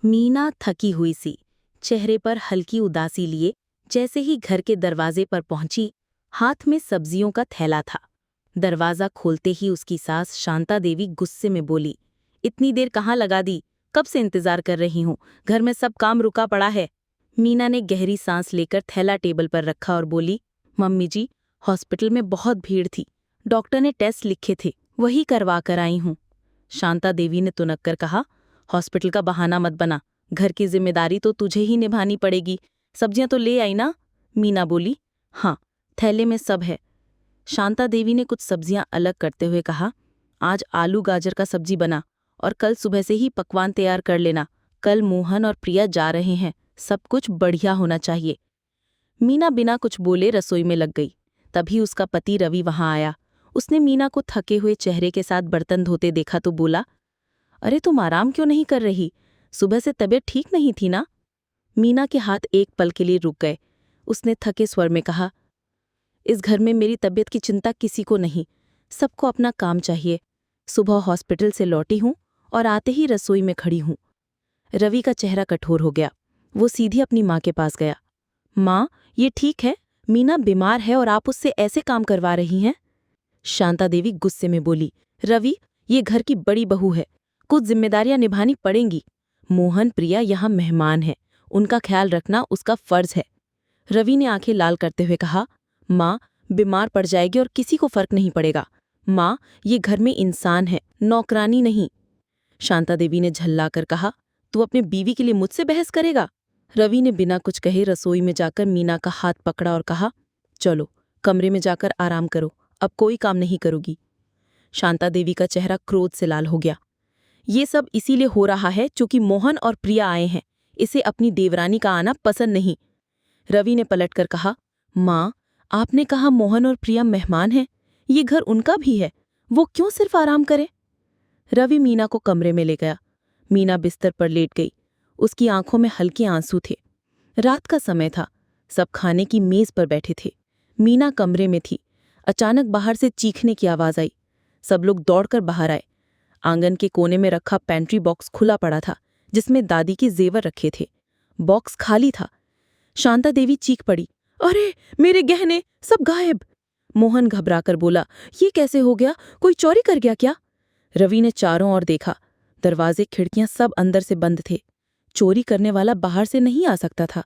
मीना थकी हुई सी, चेहरे पर हल्की उदासी लिए जैसे ही घर के दरवाजे पर पहुंची, हाथ में सब्जियों का थैला था। दरवाजा खोलते ही उसकी सास शांता देवी गुस्से में बोली, इतनी देर कहाँ लगा दी? कब से इंतजार कर रही हूँ, घर में सब काम रुका पड़ा है। मीना ने गहरी सांस लेकर थैला टेबल पर रखा और बोली, मम्मी जी, हॉस्पिटल में बहुत भीड़ थी, डॉक्टर ने टेस्ट लिखे थे, वही करवा कर आई हूँ। शांता देवी ने तुनक कर कहा, हॉस्पिटल का बहाना मत बना, घर की जिम्मेदारी तो तुझे ही निभानी पड़ेगी। सब्जियां तो ले आई ना? मीना बोली, हाँ, थैले में सब है। शांता देवी ने कुछ सब्जियां अलग करते हुए कहा, आज आलू गाजर का सब्जी बना और कल सुबह से ही पकवान तैयार कर लेना। कल मोहन और प्रिया जा रहे हैं, सब कुछ बढ़िया होना चाहिए। मीना बिना कुछ बोले रसोई में लग गई। तभी उसका पति रवि वहां आया। उसने मीना को थके हुए चेहरे के साथ बर्तन धोते देखा तो बोला, अरे तुम आराम क्यों नहीं कर रही? सुबह से तबीयत ठीक नहीं थी ना? मीना के हाथ एक पल के लिए रुक गए। उसने थके स्वर में कहा, इस घर में मेरी तबीयत की चिंता किसी को नहीं, सबको अपना काम चाहिए। सुबह हॉस्पिटल से लौटी हूं और आते ही रसोई में खड़ी हूं। रवि का चेहरा कठोर हो गया। वो सीधी अपनी माँ के पास गया। माँ, ये ठीक है, मीना बीमार है और आप उससे ऐसे काम करवा रही हैं? शांता देवी गुस्से में बोली, रवि, ये घर की बड़ी बहू है, कुछ जिम्मेदारियां निभानी पड़ेंगी। मोहन प्रिया यहाँ मेहमान है, उनका ख्याल रखना उसका फर्ज है। रवि ने आंखें लाल करते हुए कहा, माँ, बीमार पड़ जाएगी और किसी को फर्क नहीं पड़ेगा। माँ, ये घर में इंसान है, नौकरानी नहीं। शांता देवी ने झल्लाकर कहा, तू अपने बीवी के लिए मुझसे बहस करेगा? रवि ने बिना कुछ कहे रसोई में जाकर मीना का हाथ पकड़ा और कहा, चलो कमरे में जाकर आराम करो, अब कोई काम नहीं करोगी। शांता देवी का चेहरा क्रोध से लाल हो गया। ये सब इसीलिए हो रहा है क्योंकि मोहन और प्रिया आए हैं, इसे अपनी देवरानी का आना पसंद नहीं। रवि ने पलटकर कहा, माँ, आपने कहा मोहन और प्रिया मेहमान हैं, ये घर उनका भी है, वो क्यों सिर्फ आराम करे? रवि मीना को कमरे में ले गया। मीना बिस्तर पर लेट गई। उसकी आंखों में हल्के आंसू थे। रात का समय था, सब खाने की मेज पर बैठे थे। मीना कमरे में थी। अचानक बाहर से चीखने की आवाज आई। सब लोग दौड़कर बाहर आए। आंगन के कोने में रखा पेंट्री बॉक्स खुला पड़ा था, जिसमें दादी के जेवर रखे थे। बॉक्स खाली था। शांता देवी चीख पड़ी, अरे मेरे गहने सब गायब! मोहन घबराकर बोला, ये कैसे हो गया? कोई चोरी कर गया क्या? रवि ने चारों ओर देखा। दरवाजे खिड़कियां सब अंदर से बंद थे। चोरी करने वाला बाहर से नहीं आ सकता था।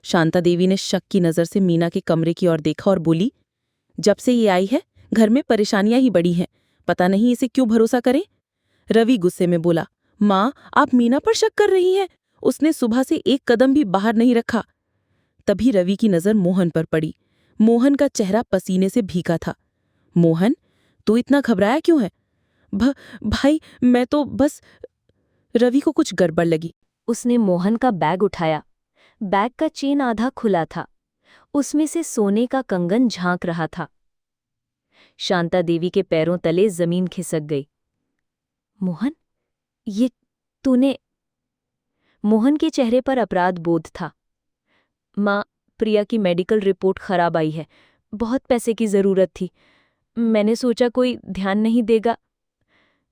शांता देवी ने शक की नजर से मीना के कमरे की ओर देखा और बोली, जब से ये आई है घर में परेशानियां ही बढ़ी हैं, पता नहीं इसे क्यों भरोसा करें। रवि गुस्से में बोला, माँ, आप मीना पर शक कर रही हैं? उसने सुबह से एक कदम भी बाहर नहीं रखा। तभी रवि की नजर मोहन पर पड़ी। मोहन का चेहरा पसीने से भीगा था। मोहन, तू इतना घबराया क्यों है? भाई, मैं तो बस। रवि को कुछ गड़बड़ लगी। उसने मोहन का बैग उठाया। बैग का चेन आधा खुला था। उसमें से सोने का कंगन झांक रहा था। शांता देवी के पैरों तले जमीन खिसक गई। मोहन, ये तूने? मोहन के चेहरे पर अपराध बोध था। माँ, प्रिया की मेडिकल रिपोर्ट खराब आई है, बहुत पैसे की जरूरत थी, मैंने सोचा कोई ध्यान नहीं देगा।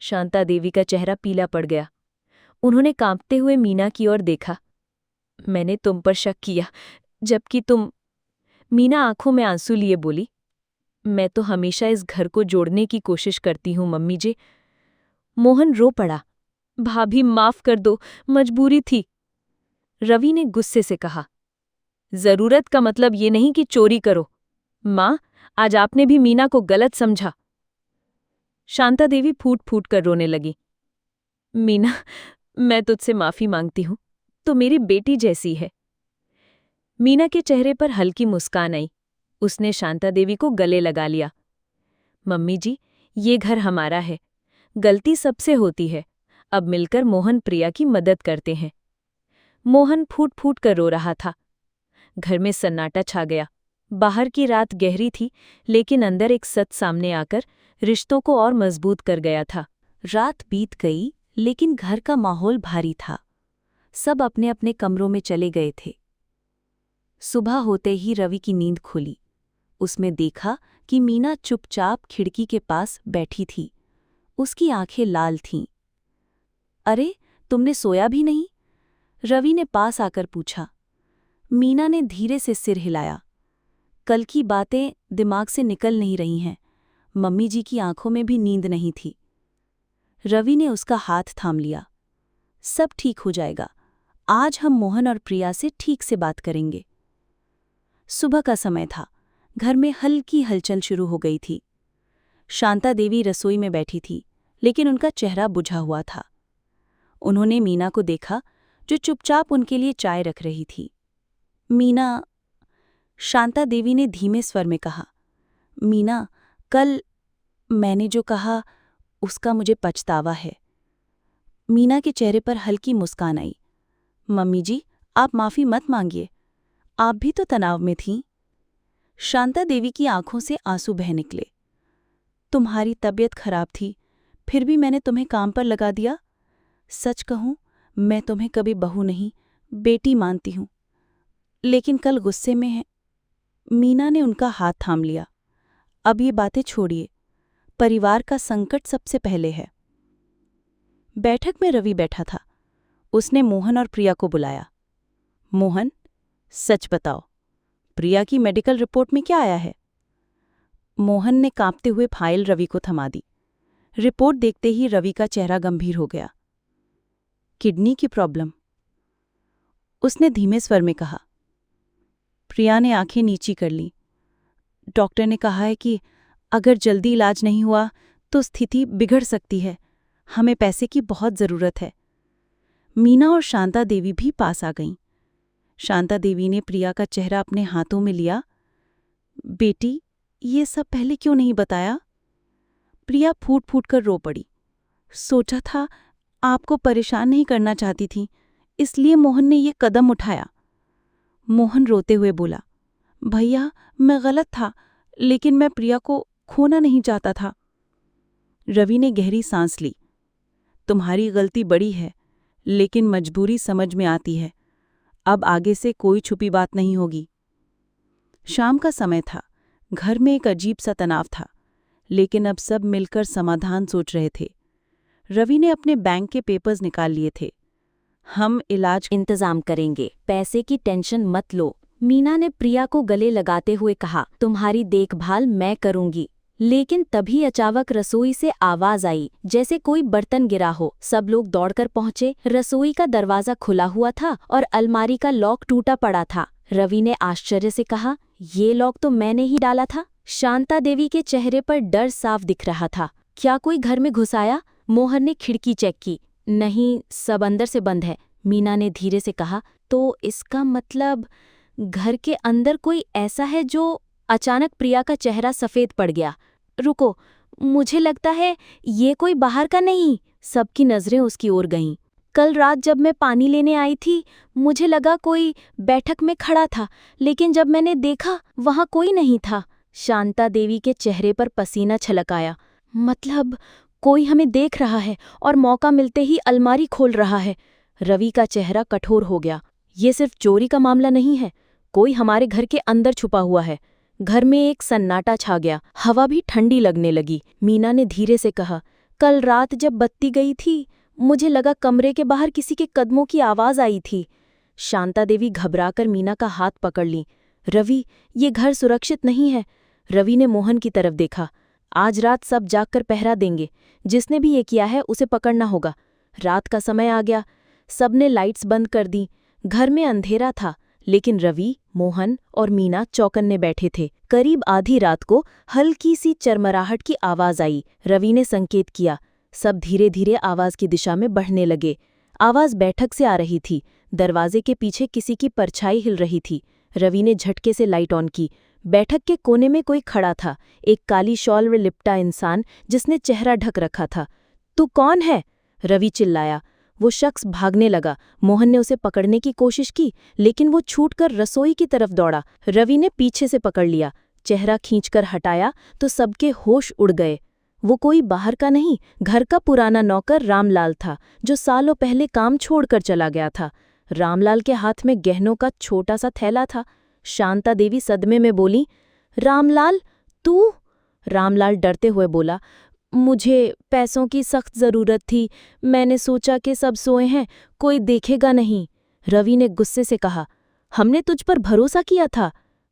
शांता देवी का चेहरा पीला पड़ गया। उन्होंने कांपते हुए मीना की ओर देखा। मैंने तुम पर शक किया, जबकि तुम। मीना आंखों में आंसू लिए बोली, मैं तो हमेशा इस घर को जोड़ने की कोशिश करती हूँ मम्मी जी। मोहन रो पड़ा, भाभी माफ कर दो, मजबूरी थी। रवि ने गुस्से से कहा, जरूरत का मतलब ये नहीं कि चोरी करो। माँ, आज आपने भी मीना को गलत समझा। शांता देवी फूट फूट कर रोने लगी। मीना, मैं तुझसे माफी मांगती हूँ, तो मेरी बेटी जैसी है। मीना के चेहरे पर हल्की मुस्कान आई। उसने शांता देवी को गले लगा लिया। मम्मी जी, ये घर हमारा है, गलती सबसे होती है, अब मिलकर मोहन प्रिया की मदद करते हैं। मोहन फूट फूट कर रो रहा था। घर में सन्नाटा छा गया। बाहर की रात गहरी थी, लेकिन अंदर एक सच सामने आकर रिश्तों को और मजबूत कर गया था। रात बीत गई, लेकिन घर का माहौल भारी था। सब अपने अपने कमरों में चले गए थे। सुबह होते ही रवि की नींद खुली। उसमें देखा कि मीना चुपचाप खिड़की के पास बैठी थी। उसकी आंखें लाल थीं। अरे, तुमने सोया भी नहीं? रवि ने पास आकर पूछा। मीना ने धीरे से सिर हिलाया। कल की बातें दिमाग से निकल नहीं रही हैं। मम्मी जी की आंखों में भी नींद नहीं थी। रवि ने उसका हाथ थाम लिया। सब ठीक हो जाएगा। आज हम मोहन और प्रिया से ठीक से बात करेंगे। सुबह का समय था। घर में हल्की हलचल शुरू हो गई थी। शांता देवी रसोई में बैठी थी, लेकिन उनका चेहरा बुझा हुआ था। उन्होंने मीना को देखा, जो चुपचाप उनके लिए चाय रख रही थी। मीना, शांता देवी ने धीमे स्वर में कहा। मीना, कल मैंने जो कहा उसका मुझे पछतावा है। मीना के चेहरे पर हल्की मुस्कान आई। मम्मी जी, आप माफी मत मांगिए। आप भी तो तनाव में थीं। शांता देवी की आंखों से आंसू बह निकले। तुम्हारी तबीयत खराब थी, फिर भी मैंने तुम्हें काम पर लगा दिया। सच कहूं, मैं तुम्हें कभी बहू नहीं, बेटी मानती हूं, लेकिन कल गुस्से में है। मीना ने उनका हाथ थाम लिया। अब ये बातें छोड़िए, परिवार का संकट सबसे पहले है। बैठक में रवि बैठा था। उसने मोहन और प्रिया को बुलाया। मोहन, सच बताओ, प्रिया की मेडिकल रिपोर्ट में क्या आया है? मोहन ने कांपते हुए फाइल रवि को थमा दी। रिपोर्ट देखते ही रवि का चेहरा गंभीर हो गया। किडनी की प्रॉब्लम, उसने धीमे स्वर में कहा। प्रिया ने आंखें नीची कर लीं। डॉक्टर ने कहा है कि अगर जल्दी इलाज नहीं हुआ तो स्थिति बिगड़ सकती है। हमें पैसे की बहुत ज़रूरत है। मीना और शांता देवी भी पास आ गईं। शांता देवी ने प्रिया का चेहरा अपने हाथों में लिया। बेटी, ये सब पहले क्यों नहीं बताया? प्रिया फूट फूट कर रो पड़ी। सोचा था आपको परेशान नहीं करना चाहती थी, इसलिए मोहन ने ये कदम उठाया। मोहन रोते हुए बोला, भैया, मैं गलत था, लेकिन मैं प्रिया को खोना नहीं चाहता था। रवि ने गहरी सांस ली। तुम्हारी गलती बड़ी है, लेकिन मजबूरी समझ में आती है। अब आगे से कोई छुपी बात नहीं होगी। शाम का समय था। घर में एक अजीब सा तनाव था, लेकिन अब सब मिलकर समाधान सोच रहे थे। रवि ने अपने बैंक के पेपर्स निकाल लिए थे। हम इलाज इंतजाम करेंगे, पैसे की टेंशन मत लो, मीना ने प्रिया को गले लगाते हुए कहा। तुम्हारी देखभाल मैं करूंगी। लेकिन तभी अचानक रसोई से आवाज आई, जैसे कोई बर्तन गिरा हो। सब लोग दौड़कर पहुंचे। रसोई का दरवाजा खुला हुआ था और अलमारी का लॉक टूटा पड़ा था। रवि ने आश्चर्य से कहा, ये लॉक तो मैंने ही डाला था। शांता देवी के चेहरे पर डर साफ दिख रहा था। क्या कोई घर में घुस आया? मोहन ने खिड़की चेक की। नहीं, सब अंदर से बंद है, मीना ने धीरे से कहा। तो इसका मतलब घर के अंदर कोई ऐसा है जो... अचानक प्रिया का चेहरा सफेद पड़ गया। रुको, मुझे लगता है ये कोई बाहर का नहीं। सबकी नजरें उसकी ओर गईं। कल रात जब मैं पानी लेने आई थी, मुझे लगा कोई बैठक में खड़ा था, लेकिन जब मैंने देखा वहां कोई नहीं था। शांता देवी के चेहरे पर पसीना छलक आया। मतलब कोई हमें देख रहा है और मौका मिलते ही अलमारी खोल रहा है। रवि का चेहरा कठोर हो गया। ये सिर्फ चोरी का मामला नहीं है, कोई हमारे घर के अंदर छुपा हुआ है। घर में एक सन्नाटा छा गया। हवा भी ठंडी लगने लगी। मीना ने धीरे से कहा, कल रात जब बत्ती गई थी, मुझे लगा कमरे के बाहर किसी के कदमों की आवाज आई थी। शांता देवी घबराकर मीना का हाथ पकड़ ली। रवि, ये घर सुरक्षित नहीं है। रवि ने मोहन की तरफ देखा। आज रात सब जागकर पहरा देंगे। जिसने भी ये किया है उसे पकड़ना होगा। रात का समय आ गया। सबने लाइट्स बंद कर दी। घर में अंधेरा था, लेकिन रवि, मोहन और मीना चौकन्ने बैठे थे। करीब आधी रात को हल्की सी चरमराहट की आवाज आई। रवि ने संकेत किया। सब धीरे धीरे आवाज की दिशा में बढ़ने लगे। आवाज बैठक से आ रही थी। दरवाजे के पीछे किसी की परछाई हिल रही थी। रवि ने झटके से लाइट ऑन की। बैठक के कोने में कोई खड़ा था, एक काली शॉल में लिपटा इंसान जिसने चेहरा ढक रखा था। तू कौन है? रवि चिल्लाया। वो शख्स भागने लगा। मोहन ने उसे पकड़ने की कोशिश की, लेकिन वो छूटकर रसोई की तरफ दौड़ा। रवि ने पीछे से पकड़ लिया। चेहरा खींचकर हटाया तो सबके होश उड़ गए। वो कोई बाहर का नहीं, घर का पुराना नौकर रामलाल था, जो सालों पहले काम छोड़कर चला गया था। रामलाल के हाथ में गहनों का छोटा सा थैला था। शांता देवी सदमे में बोली, रामलाल, तू? रामलाल डरते हुए बोला, मुझे पैसों की सख्त ज़रूरत थी। मैंने सोचा कि सब सोए हैं, कोई देखेगा नहीं। रवि ने गुस्से से कहा, हमने तुझ पर भरोसा किया था।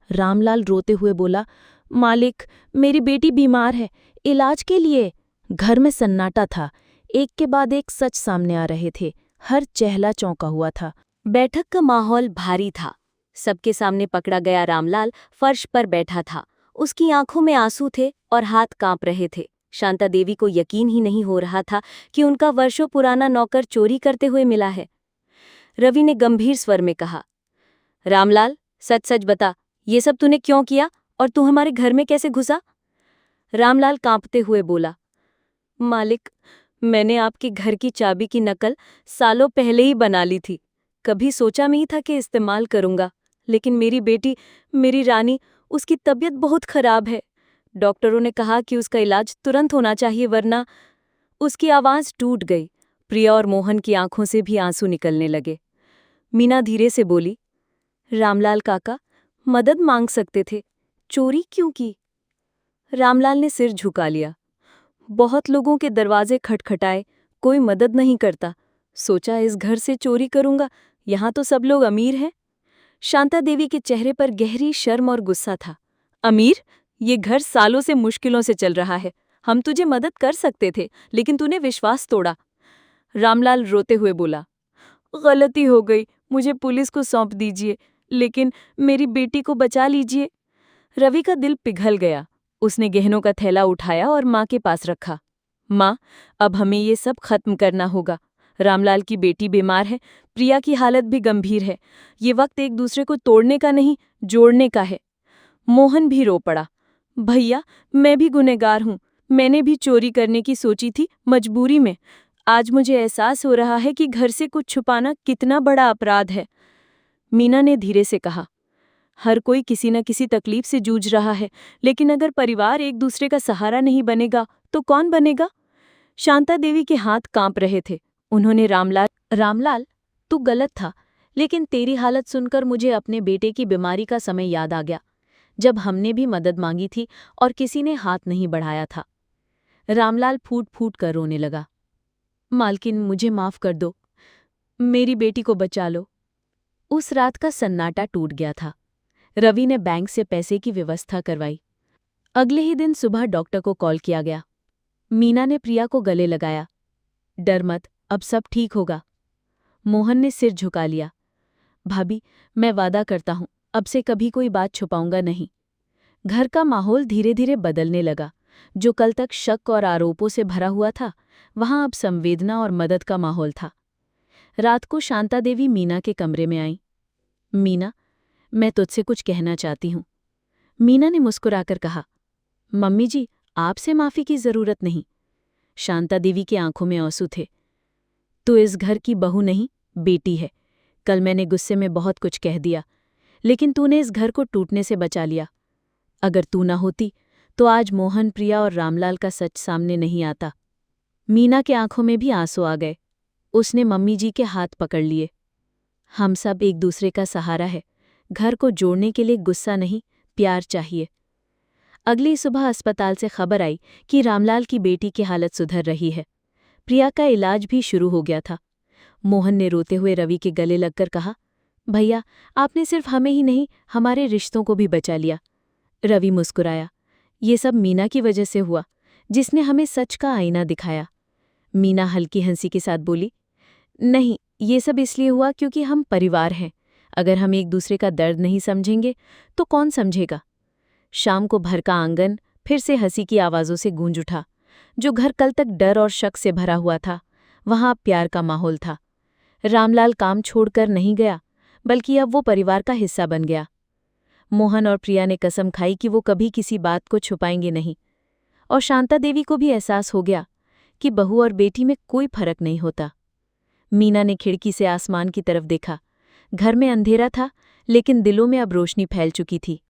रामलाल रोते हुए बोला, मालिक, मेरी बेटी बीमार है, इलाज के लिए। घर में सन्नाटा था। एक के बाद एक सच सामने आ रहे थे। हर चेहरा चौंका हुआ था। बैठक का माहौल भारी था। सबके सामने पकड़ा गया रामलाल फर्श पर बैठा था। उसकी आंखों में आंसू थे और हाथ कांप रहे थे। शांता देवी को यकीन ही नहीं हो रहा था कि उनका वर्षों पुराना नौकर चोरी करते हुए मिला है। रवि ने गंभीर स्वर में कहा, रामलाल, सच सच बता, ये सब तूने क्यों किया और तू हमारे घर में कैसे घुसा? रामलाल कांपते हुए बोला, मालिक, मैंने आपके घर की चाबी की नकल सालों पहले ही बना ली थी। कभी सोचा नहीं था कि इस्तेमाल करूंगा, लेकिन मेरी बेटी, मेरी रानी, उसकी तबीयत बहुत खराब है। डॉक्टरों ने कहा कि उसका इलाज तुरंत होना चाहिए, वरना। उसकी आवाज टूट गई। प्रिया और मोहन की आंखों से भी आंसू निकलने लगे। मीना धीरे से बोली, रामलाल काका, मदद मांग सकते थे, चोरी क्यों की? रामलाल ने सिर झुका लिया। बहुत लोगों के दरवाजे खटखटाए, कोई मदद नहीं करता। सोचा इस घर से चोरी करूंगा, यहाँ तो सब लोग अमीर हैं। शांता देवी के चेहरे पर गहरी शर्म और गुस्सा था। अमीर? ये घर सालों से मुश्किलों से चल रहा है। हम तुझे मदद कर सकते थे, लेकिन तूने विश्वास तोड़ा। रामलाल रोते हुए बोला, गलती हो गई, मुझे पुलिस को सौंप दीजिए, लेकिन मेरी बेटी को बचा लीजिए। रवि का दिल पिघल गया। उसने गहनों का थैला उठाया और माँ के पास रखा। माँ, अब हमें ये सब खत्म करना होगा। रामलाल की बेटी बीमार है, प्रिया की हालत भी गंभीर है। ये वक्त एक दूसरे को तोड़ने का नहीं, जोड़ने का है। मोहन भी रो पड़ा, भैया, मैं भी गुनहगार हूँ। मैंने भी चोरी करने की सोची थी, मजबूरी में। आज मुझे एहसास हो रहा है कि घर से कुछ छुपाना कितना बड़ा अपराध है। मीना ने धीरे से कहा, हर कोई किसी न किसी तकलीफ से जूझ रहा है, लेकिन अगर परिवार एक दूसरे का सहारा नहीं बनेगा तो कौन बनेगा? शांता देवी के हाथ कांप रहे थे। उन्होंने रामलाल, तू गलत था, लेकिन तेरी हालत सुनकर मुझे अपने बेटे की बीमारी का समय याद आ गया, जब हमने भी मदद मांगी थी और किसी ने हाथ नहीं बढ़ाया था। रामलाल फूट फूट कर रोने लगा। मालकिन, मुझे माफ कर दो, मेरी बेटी को बचा लो। उस रात का सन्नाटा टूट गया था। रवि ने बैंक से पैसे की व्यवस्था करवाई। अगले ही दिन सुबह डॉक्टर को कॉल किया गया। मीना ने प्रिया को गले लगाया, डर मत, अब सब ठीक होगा। मोहन ने सिर झुका लिया, भाभी, मैं वादा करता हूं, अब से कभी कोई बात छुपाऊंगा नहीं। घर का माहौल धीरे धीरे बदलने लगा। जो कल तक शक और आरोपों से भरा हुआ था, वहां अब संवेदना और मदद का माहौल था। रात को शांता देवी मीना के कमरे में आई। मीना, मैं तुझसे कुछ कहना चाहती हूं। मीना ने मुस्कुराकर कहा, मम्मी जी, आपसे माफी की जरूरत नहीं। शांता देवी की आंखों में आंसू थे। तू इस घर की बहू नहीं, बेटी है। कल मैंने गुस्से में बहुत कुछ कह दिया, लेकिन तूने इस घर को टूटने से बचा लिया। अगर तू ना होती तो आज मोहन, प्रिया और रामलाल का सच सामने नहीं आता। मीना के आंखों में भी आंसू आ गए। उसने मम्मी जी के हाथ पकड़ लिए। हम सब एक दूसरे का सहारा है। घर को जोड़ने के लिए गुस्सा नहीं, प्यार चाहिए। अगली सुबह अस्पताल से खबर आई कि रामलाल की बेटी की हालत सुधर रही है। प्रिया का इलाज भी शुरू हो गया था। मोहन ने रोते हुए रवि के गले लगकर कहा, भैया, आपने सिर्फ हमें ही नहीं, हमारे रिश्तों को भी बचा लिया। रवि मुस्कुराया, ये सब मीना की वजह से हुआ, जिसने हमें सच का आईना दिखाया। मीना हल्की हंसी के साथ बोली, नहीं, ये सब इसलिए हुआ क्योंकि हम परिवार हैं। अगर हम एक दूसरे का दर्द नहीं समझेंगे तो कौन समझेगा? शाम को भर का आंगन फिर से हंसी की आवाज़ों से गूंज उठा। जो घर कल तक डर और शक से भरा हुआ था, वहां अब प्यार का माहौल था। रामलाल काम छोड़कर नहीं गया, बल्कि अब वो परिवार का हिस्सा बन गया। मोहन और प्रिया ने कसम खाई कि वो कभी किसी बात को छुपाएंगे नहीं। और शांता देवी को भी एहसास हो गया कि बहू और बेटी में कोई फर्क नहीं होता। मीना ने खिड़की से आसमान की तरफ देखा। घर में अंधेरा था, लेकिन दिलों में अब रोशनी फैल चुकी थी।